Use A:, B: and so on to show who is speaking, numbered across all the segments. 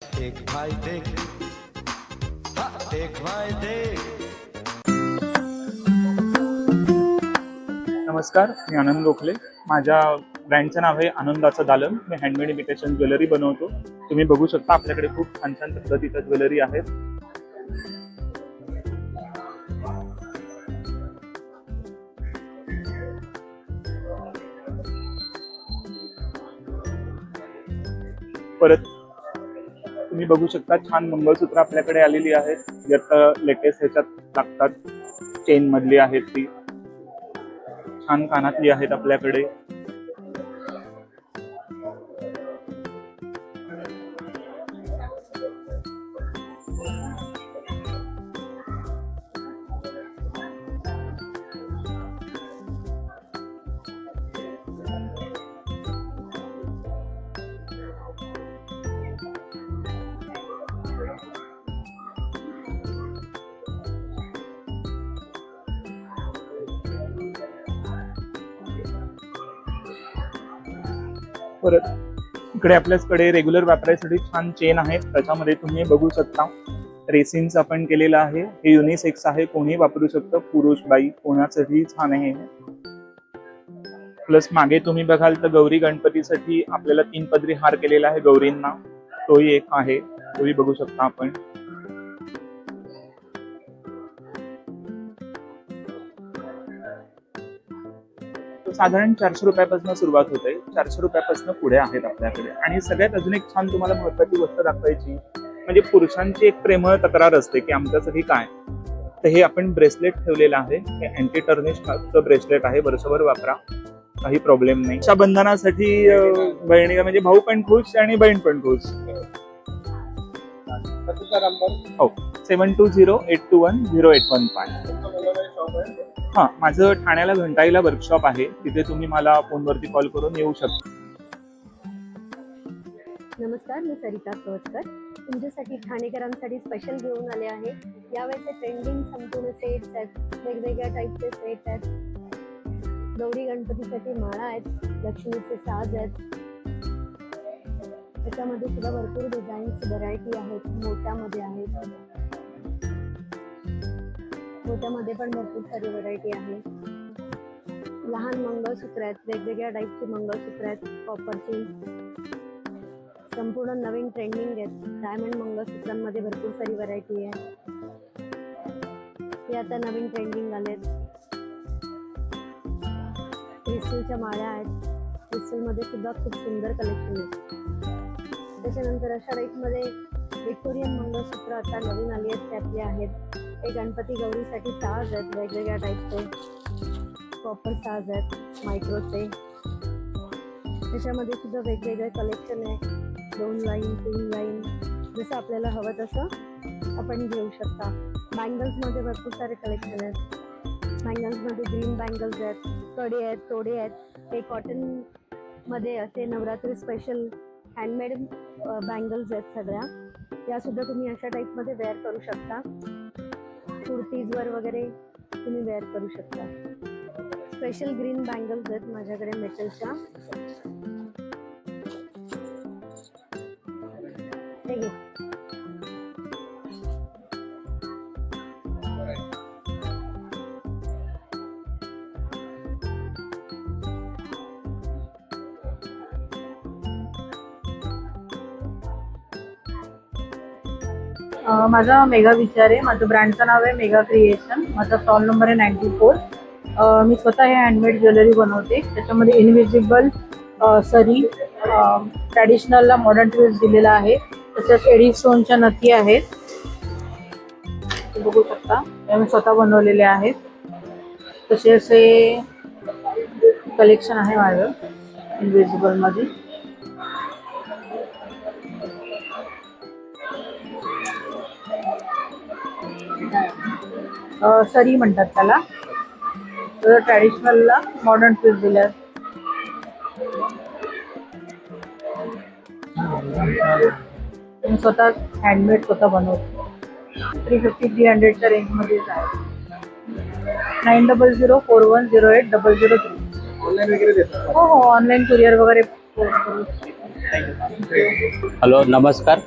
A: एक भाई देख, एक भाई देख.
B: नमस्कार, मी आनंद गोखले. माझ्या ब्रँडचं नाव आहे आनंदाचं दालन. मी हँडमेड इमिटेशन ज्वेलरी बनवतो. तुम्ही बघू शकता आपल्याकडे खूप छान छान पद्धतीच्या ज्वेलरी आहेत. परत तुम्ही बघू शकता छान मंगळसूत्र आपल्याकडे आलेली आहेत. यात लेटेस्ट ह्याच्यात लागतात, चेन मधली आहेत ती. छान कानातली आहेत आपल्याकडे. परत इकडे आपल्याकडे रेग्युलर वापरायसाठी छान चेन आहे. त्याच्यामध्ये तुम्ही बघू शकता रेसिन्स आपण केलेलं आहे. हे युनिसेक्स आहे, कोणी वापरू शकतं, पुरुष बाई कोणासाठी छान आहे. प्लस मागे तुम्ही बघाल तर गौरी गणपतीसाठी आपल्याला 3 पदरी हार केलेला आहे गौरींना. तोही एक आहे, तोही बघू शकता आपण. साधारण 400 रुपयापासून सुरुवात होते. 400 रुपयापासून पुढे आहेत आपल्याकडे. आणि सगळ्यात अजून एक छान तुम्हाला महत्वाची गोष्ट दाखवायची म्हणजे पुरुषांची एक प्रेमळ तक्रार असते की आमच्यासाठी काय, तर हे आपण ब्रेसलेट ठेवलेलं आहे. हे अँटी टर्निशचं ब्रेसलेट आहे, वर्षभर वापरा, काही प्रॉब्लेम नाही. रक्षाबंधनासाठी बहिणी म्हणजे भाऊ पण खुश आणि बहीण पण खुश. हो, 7208210815. हा, माझं ठाण्याला घंटाईला वर्कशॉप आहे. तिथे तुम्ही मला फोनवरती कॉल करून येऊ शकता.
C: नमस्कार, मी सरिता कवचकर. तुमच्यासाठी ठाणेकरांसाठी स्पेशल घेऊन आले आहे. यावेळेचे ट्रेंडिंग संपूर्ण सेट्स आहेत, वेगवेगळ्या टाईपचे सेट आहेत. गौरी गणपतीसाठी माळा आहेत, लक्ष्मीचे साज आहेत. त्याच्यामध्ये सुद्धा भरपूर डिझाईन्स व्हरायटी आहेत. मोठ्यामध्ये आहेत, मोठ्यामध्ये पण भरपूर सारी व्हरायटी आहे. लहान मंगळसूत्र आहेत, वेगवेगळ्या टाईपची मंगळसूत्र आहेत, कॉपरची. संपूर्ण नवीन ट्रेंडिंग आहेत. डायमंड मंगळसूत्रांमध्ये भरपूर सारी व्हरायटी आहे. हे आता नवीन ट्रेंडिंग आलेत. क्रिस्टलच्या माळ्या आहेत, क्रिस्टलमध्ये सुद्धा खूप सुंदर कलेक्शन आहे. त्याच्यानंतर अशा टाईपमध्ये व्हिक्टोरियन मंगळसूत्र आता नवीन आली आहेत, त्यातले आहेत. हे गणपती गौरीसाठी साज आहेत, वेगवेगळ्या टाईपचे कॉपर साज आहेत, मायक्रोचे. त्याच्यामध्ये सुद्धा वेगवेगळे कलेक्शन आहे. 2 लाईन 3 लाईन, जसं आपल्याला हवं तसं आपण घेऊ शकता. बँगल्समध्ये भरपूर सारे कलेक्शन आहेत. बँगल्समध्ये ग्रीन बँगल्स आहेत, कडे आहेत, तोडे आहेत. हे कॉटनमध्ये असे नवरात्री स्पेशल हँडमेड बँगल्स आहेत सगळ्या. यासुद्धा तुम्ही अशा टाईपमध्ये वेअर करू शकता. कुर्तीजवर वगैरे तुम्ही वेअर करू शकता. स्पेशल ग्रीन बँगल्स आहेत माझ्याकडे मेटलच्या. हे घे.
D: माझा मेगा विचार आहे. माझं ब्रँडचं नाव आहे मेगा क्रिएशन. माझा स्टॉल नंबर आहे 94. मी स्वतः हे हँडमेड ज्वेलरी बनवते. त्याच्यामध्ये इनविजिबल सरी, ट्रॅडिशनलला मॉडर्न ट्विस्ट दिलेला आहे. तसेच एडी स्टोनच्या नथी आहेत, बघू शकता. हे मी स्वतः बनवलेले आहेत. तसे असे कलेक्शन आहे माझं इनविजिबलमध्ये. सरी म्हणतात त्याला. तर ट्रॅडिशनलला मॉडर्न ट्विस्ट दिल्या. मी स्वतः हँडमेड स्वतः बनवतो. 350-300च्या रेंजमध्येच आहे. 9004108003.
B: ऑनलाईन वगैरे देतात?
D: हो, ऑनलाईन कुरिअर वगैरे करू शकतो.
E: हॅलो नमस्कार.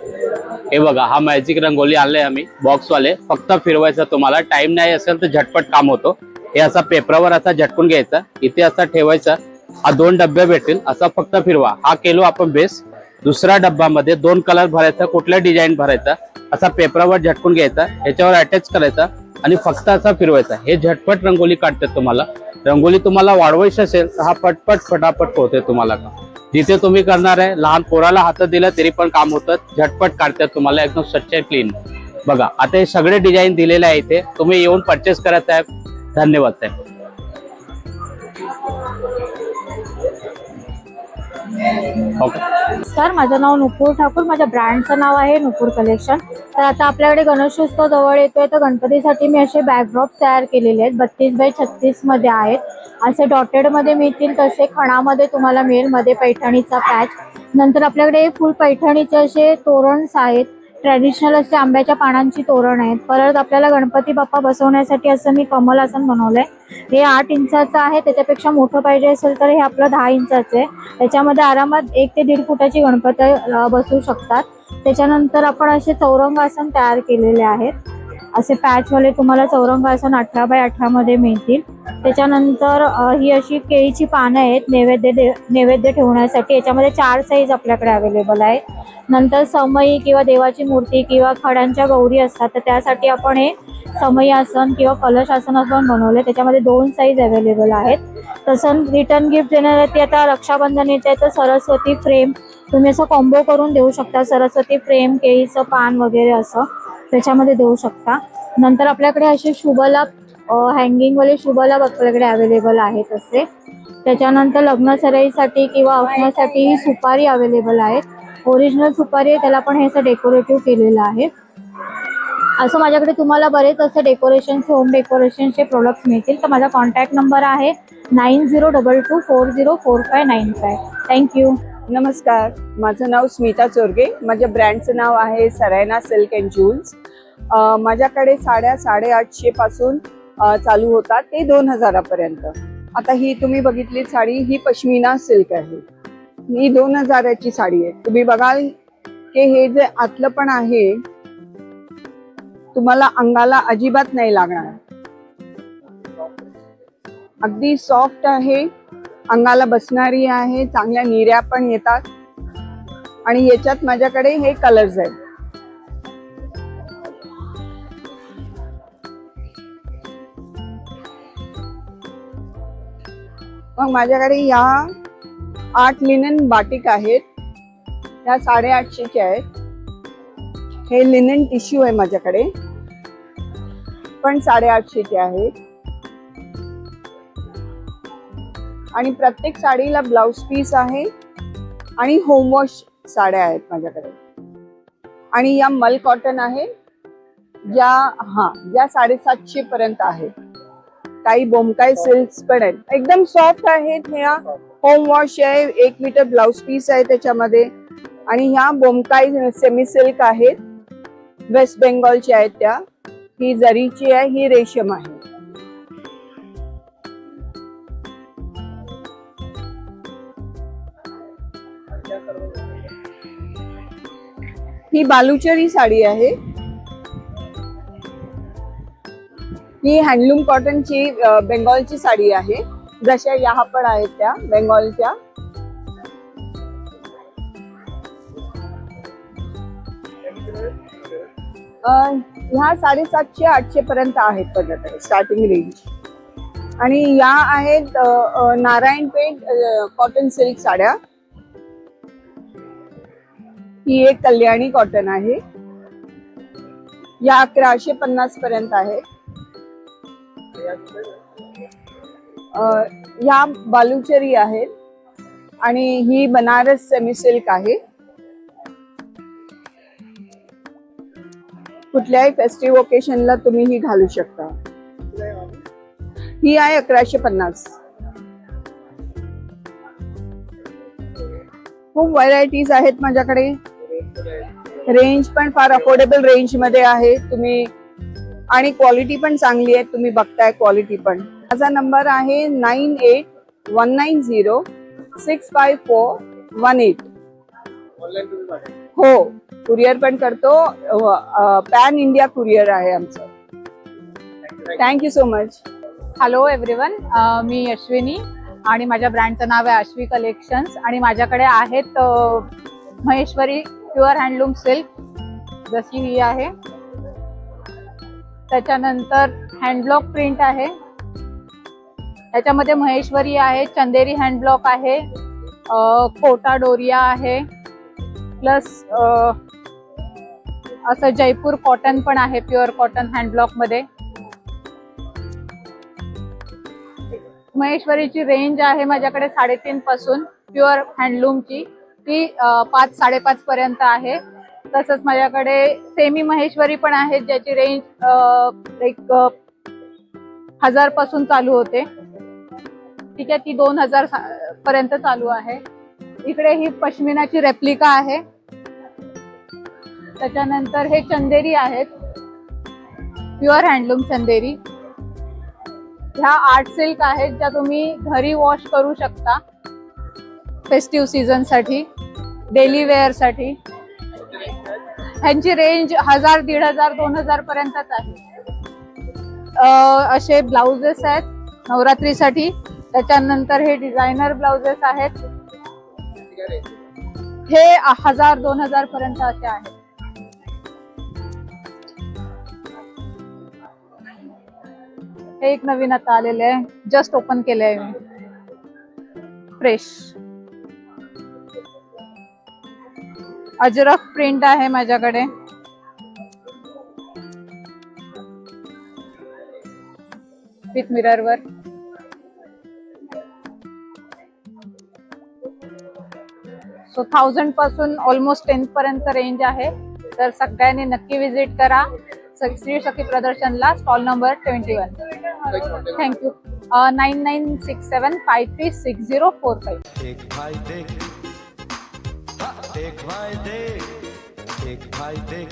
E: हे बघा हा मॅजिक रंगोली आणले आम्ही बॉक्सवाले. फक्त फिरवायचं, तुम्हाला टाइम नाही असेल तर झटपट काम होतो. हे असा पेपरावर असा झटकून घ्यायचा, इथे असा ठेवायचा. हा 2 डब्बे भेटतील, असा फक्त फिरवा. हा केलो आपण बेस. दुसऱ्या डब्यामध्ये 2 कलर भरायचा, कुठल्या डिझाईन भरायचा, असा पेपरावर झटकून घ्यायचा, ह्याच्यावर अटॅच करायचा आणि फक्त असा फिरवायचा. हे झटपट रंगोली काढतात तुम्हाला. रंगोली तुम्हाला वाढवायची असेल तर हा पटपट फटाफट होते तुम्हाला. का जिथे तुम्ही करणार आहे, लहान पोराला हातात दिलं तरी पण काम होतं. झटपट काढतात तुम्हाला, एकदम स्वच्छ क्लीन. बघा आता हे सगळे डिझाईन दिलेले आहे इथे, तुम्ही येऊन परचेस करा साहेब. धन्यवाद साहेब. ओके.
F: नमस्कार, माझं नाव नुपूर ठाकूर. माझ्या ब्रँडचं नाव आहे नुपूर कलेक्शन. तर आता आपल्याकडे गणेशोत्सव जवळ येतोय, तर गणपतीसाठी मी असे बॅकड्रॉप तयार केलेले आहेत. 32 बाय 36 मध्ये आहेत. असे डॉटेड मध्ये मिळतील, तसे खणामध्ये तुम्हाला मिळेल, मध्ये पैठणीचा पॅच. नंतर आपल्याकडे फुल पैठणीचे असे तोरणस आहेत. ट्रॅडिशनल असे आंब्याच्या पानांची तोरण आहेत. परत आपल्याला गणपती बाप्पा बसवण्यासाठी असं मी कमल आसन बनवलंय. हे 8 इंचाचं आहे. त्याच्यापेक्षा मोठं पाहिजे असेल तर हे आपलं 10 इंचाचं आहे. त्याच्यामध्ये आरामात 1 ते 1.5 फुटाची गणपती बसू शकतात. त्याच्यानंतर आपण असे चौरंगासन तयार केलेले आहेत. असे पॅचवाले तुम्हाला चौरंगासन 18 बाय 18 मध्ये मिळतील. त्याच्यानंतर ही अशी केळीची पानं आहेत नैवेद्य ठेवण्यासाठी. याच्यामध्ये 4 साईज आपल्याकडे अवेलेबल आहे. नंतर समई किंवा देवाची मूर्ती किंवा खड्यांच्या गौरी असतात, तर त्यासाठी आपण हे समई आसन किंवा कलश आसन पण बनवले. त्याच्यामध्ये 2 साईज अवेलेबल आहेत. तसं रिटर्न गिफ्ट देण्यासाठी आता रक्षाबंधन येते, तर सरस्वती फ्रेम तुम्ही असं कॉम्बो करून देऊ शकता. सरस्वती फ्रेम, केळीचं पान वगैरे असं त्याच्यामध्ये देऊ शकता. नंतर आपल्याकडे असे शुभलाभ हँगिंगवाले शुभलाभ आपल्याकडे अवेलेबल आहेत असे. त्याच्यानंतर लग्न सराईसाठी किंवा औषणासाठी ही सुपारी अवेलेबल आहे. ओरिजिनल सुपारी आहे, त्याला पण हे असं डेकोरेटिव्ह केलेलं आहे. असं माझ्याकडे तुम्हाला बरेच असे डेकोरेशनचे, होम डेकोरेशनचे प्रोडक्ट्स मिळतील. तर माझा कॉन्टॅक्ट नंबर आहे 9022404595. थँक्यू.
G: नमस्कार, माझं नाव स्मिता चोरगे. माझ्या ब्रँडचं नाव आहे सरायना सिल्क अँड ज्वेल्स. माझ्याकडे साड्या 850 पासून चालू होतात ते 2000 पर्यंत. आता ही तुम्ही बघितली साडी, ही पश्मिना सिल्क आहे. ही 2000 ची साडी आहे. तुम्ही बघाल की हे जे आतलं पण आहे, तुम्हाला अंगाला अजिबात नाही लागणार. अगदी सॉफ्ट आहे, अंगाला बसणारी आहे, चांगल्या निर्या पण येतात. आणि याच्यात माझ्याकडे हे कलर्स आहेत. मग माझ्याकडे या 8 लिनन बाटिक आहेत. ह्या 850च्या आहेत. हे लिनन टिश्यू आहे माझ्याकडे, पण 850चे आहेत. आणि प्रत्येक साडीला ब्लाउज पीस आहे आणि होमवॉश साड्या आहेत माझ्याकडे. आणि या मल कॉटन आहे, ज्या 750 पर्यंत आहेत. काही बोमकाई सिल्क्स पण आहेत, एकदम सॉफ्ट आहेत. ह्या होम वॉश आहे, 1 मीटर ब्लाउज पीस आहे त्याच्यामध्ये. आणि ह्या बोमकाई सेमी सिल्क आहेत, वेस्ट बेंगॉलच्या आहेत त्या. ही जरीची आहे, ही रेशम आहे. ही बालुचरी साडी आहे. ही हँडलूम कॉटनची बेंगॉलची साडी आहे, जशा या पण आहेत त्या बेंगॉलच्या. ह्या 750-800 पर्यंत आहेत माझ्याकडे स्टार्टिंग रेंज. आणि या आहेत नारायणपेठ कॉटन सिल्क साड्या. ही एक कल्याणी कॉटन आहे. या 1150 पर्यंत आहे. या बालुचरी आहेत. आणि ही बनारस सेमी सिल्क आहे. कुठल्याही फेस्टिव्ह ओकेशनला तुम्ही ही घालू शकता. ही आहे 1150. खूप व्हरायटीज आहेत माझ्याकडे. रेंज पण फार अफोर्डेबल रेंज मध्ये आहे तुम्ही. आणि क्वालिटी पण चांगली आहे, तुम्ही बघताय क्वालिटी पण. माझा नंबर आहे 9819065418. हो, कुरिअर पण करतो. पॅन इंडिया कुरिअर आहे आमचं. Thank you so much.
D: Hello everyone, मी अश्विनी आणि माझ्या ब्रँडचं नाव आहे अश्वी कलेक्शन्स आणि माझ्याकडे आहेत महेश्वरी प्युअर हँडलूम सिल्क, जशी ही आहे. त्याच्यानंतर हँडब्लॉक प्रिंट आहे, त्याच्यामध्ये महेश्वरी आहे, चंदेरी हँडब्लॉक आहे, कोटा डोरिया आहे, प्लस असं जयपूर कॉटन पण आहे, प्युअर कॉटन हँडब्लॉक मध्ये. महेश्वरीची रेंज आहे माझ्याकडे 3.5 पासून प्युअर हँडलूमची, ती 5-5.5 पर्यंत आहे. तसंच माझ्याकडे सेमी महेश्वरी पण आहे, ज्याची रेंज 1000 पासून चालू होते. ठीक आहे, ती 2000 पर्यंत चालू आहे. इकडे ही पश्मिनाची रेप्लिका आहे. त्याच्यानंतर हे चंदेरी आहेत, प्युअर हँडलूम चंदेरी. ह्या आर्ट सिल्क आहेत, ज्या तुम्ही घरी वॉश करू शकता फेस्टिव्ह सीझन साठी, डेली वेअर साठी. ह्यांची रेंज 1000, 1500, 2000 पर्यंतच आहे. असे ब्लाउजेस आहेत नवरात्रीसाठी. त्याच्यानंतर हे डिझायनर ब्लाउजेस आहेत, हे 1000-2000 पर्यंत असे आहेत. हे एक नवीन आता आलेले आहे, जस्ट ओपन केले आहे मी, फ्रेश. अजरक प्रिंट आहे माझ्याकडे. विथ मिरर वर. सो 1000 पासून ऑलमोस्ट 10 पर्यंत रेंज आहे. तर सगळ्यांनी नक्की विजिट करा श्री शक्ती प्रदर्शनला, स्टॉल नंबर 21. थँक्यू. 9967536045.
A: एक भाई देख, हाँ, एक भाई देख, एक भाई देख.